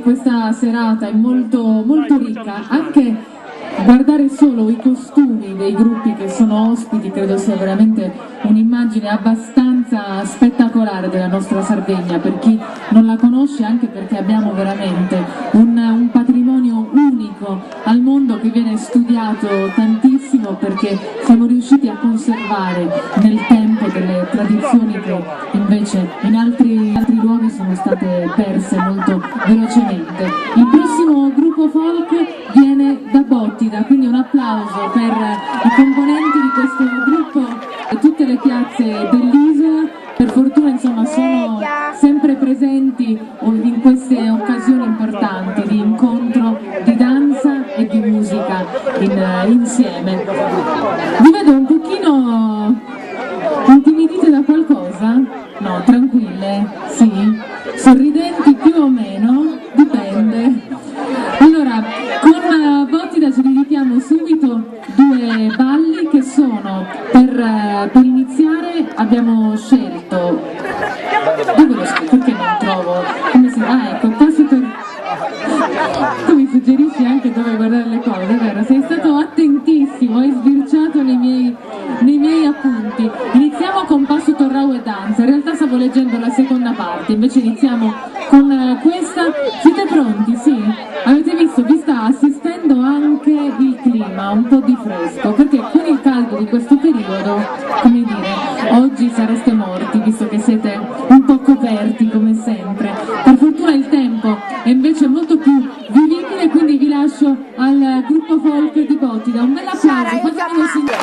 Questa serata è molto ricca, anche guardare solo i costumi dei gruppi che sono ospiti credo sia veramente un'immagine abbastanza spettacolare della nostra Sardegna, per chi non la conosce, anche perché abbiamo veramente un patrimonio unico al mondo che viene studiato tantissimo, perché siamo riusciti a conservare nel tempo delle tradizioni che invece in altri luoghi sono state perse molto velocemente. Il prossimo gruppo folk viene da Bottida, quindi un applauso per i componenti di questo gruppo e tutte le piazze dell'isola. Per fortuna insomma sono sempre presenti in queste occasioni importanti di incontro, di danza e di musica insieme. Vi vedo un pochino intimidite da qualcosa? No, tranquille? Sì? Sorridenti più o meno? Dipende. Allora, con Bottida ci dedichiamo subito due balli che sono, per iniziare abbiamo scelto, dove lo scelto? Perché non trovo? Come si... Ah, ecco, quasi per... Tu mi suggerisci anche dove guardare le cose, vero? Sei stato attentissimo, hai sbirciato nei miei appunti. Iniziamo con Passo Torrau e danza, in realtà stavo leggendo la seconda parte, invece iniziamo con questa. Siete pronti? Sì? Avete visto? Vi sta assistendo anche il clima, un po' di fresco, perché con il caldo di questo periodo, come dire, oggi sareste morti, visto che siete un po' coperti come sempre. Per fortuna il tempo è invece molto più vivibile, quindi vi lascio al gruppo folk di Bottida. Un bel applauso, fatemelo sentire.